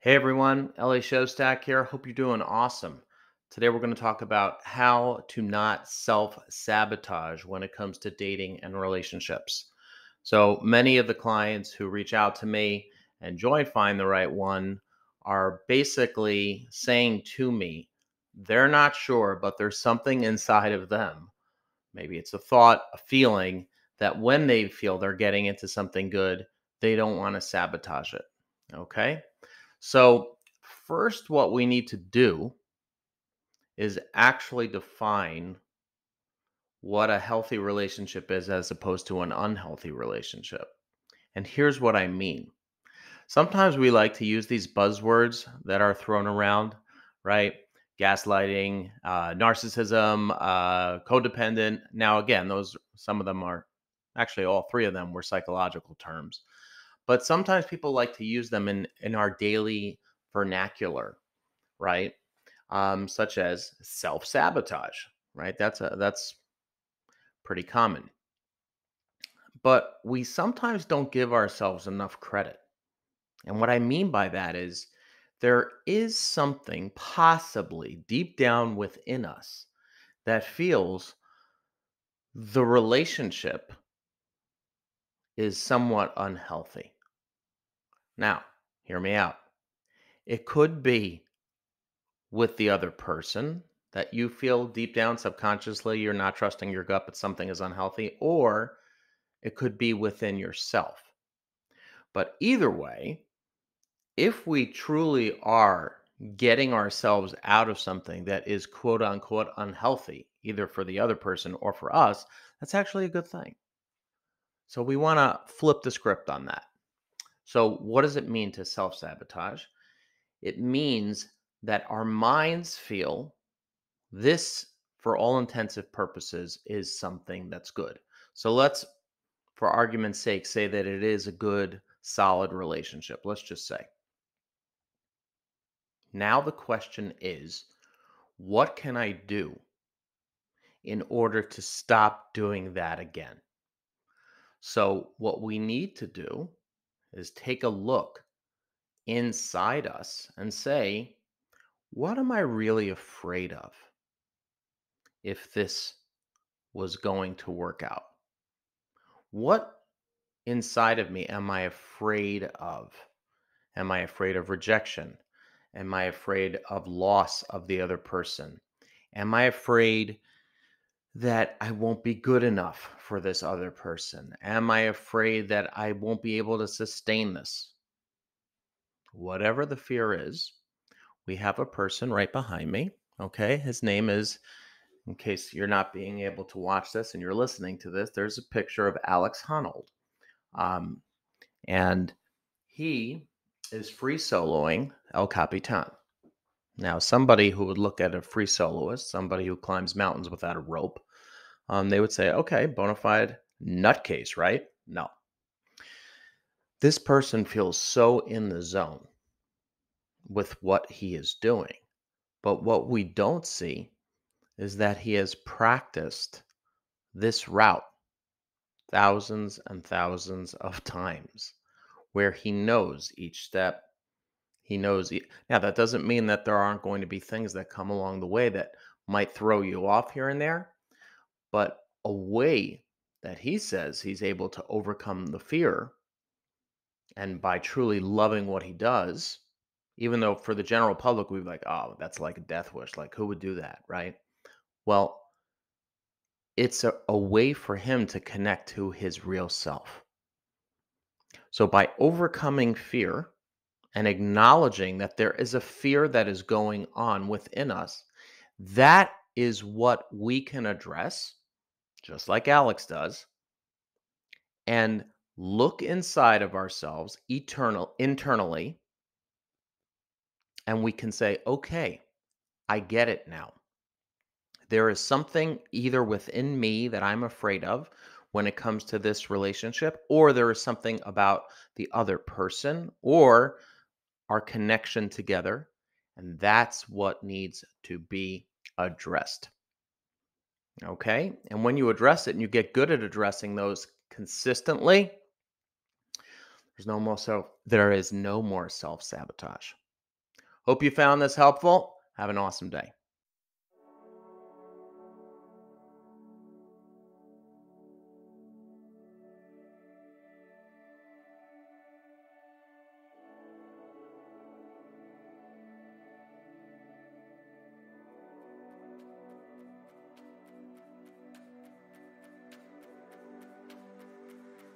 Hey everyone, Schostak here. Hope you're doing awesome. Today we're going to talk about how to not self sabotage when it comes to dating and relationships. So many of the clients who reach out to me and join Find the Right One are basically saying to me, they're not sure, but there's something inside of them. Maybe it's a thought, a feeling that when they feel they're getting into something good, they don't want to sabotage it. Okay. So, first, what we need to do is actually define what a healthy relationship is as opposed to an unhealthy relationship. And here's what I mean. Sometimes we like to use these buzzwords that are thrown around, right? Gaslighting, narcissism, codependent. Now, again, those some of them are actually all three of them were psychological terms, but sometimes people like to use them in our daily vernacular, right? Such as self sabotage, right? That's pretty common. But we sometimes don't give ourselves enough credit. And what I mean by that is there is something possibly deep down within us that feels the relationship is somewhat unhealthy. Now, hear me out. It could be with the other person that you feel deep down subconsciously you're not trusting your gut, but something is unhealthy, or it could be within yourself. But either way, if we truly are getting ourselves out of something that is quote unquote unhealthy, either for the other person or for us, that's actually a good thing. So we want to flip the script on that. So, what does it mean to self sabotage? It means that our minds feel this, for all intensive purposes, is something that's good. So let's, for argument's sake, say that it is a good, solid relationship. Let's just say. Now the question is, what can I do in order to stop doing that again? So, what we need to do is take a look inside us and say, what am I really afraid of if this was going to work out? What inside of me am I afraid of? Am I afraid of rejection? Am I afraid of loss of the other person? Am I afraid that I won't be good enough for this other person? Am I afraid that I won't be able to sustain this? Whatever the fear is, we have a person right behind me. Okay. His name is, in case you're not being able to watch this and you're listening to this, there's a picture of Alex Honnold. Um, and he is free soloing El Capitan. Now, somebody who would look at a free soloist, somebody who climbs mountains without a rope, they would say, okay, bona fide nutcase, right? No. This person feels so in the zone with what he is doing. But what we don't see is that he has practiced this route thousands and thousands of times where he knows each step. He knows. Now, that doesn't mean that there aren't going to be things that come along the way that might throw you off here and there, but a way that he says he's able to overcome the fear and by truly loving what he does, even though for the general public, we'd be like, oh, that's like a death wish. Like, who would do that? Right. Well, it's a way for him to connect to his real self. So, by overcoming fear, and acknowledging that there is a fear that is going on within us, that is what we can address, just like Alex does, and look inside of ourselves internally, and we can say, okay, I get it now. There is something either within me that I'm afraid of when it comes to this relationship, or there is something about the other person, or our connection together. And that's what needs to be addressed. Okay. And when you address it and you get good at addressing those consistently, there is no more self sabotage. Hope you found this helpful. Have an awesome day.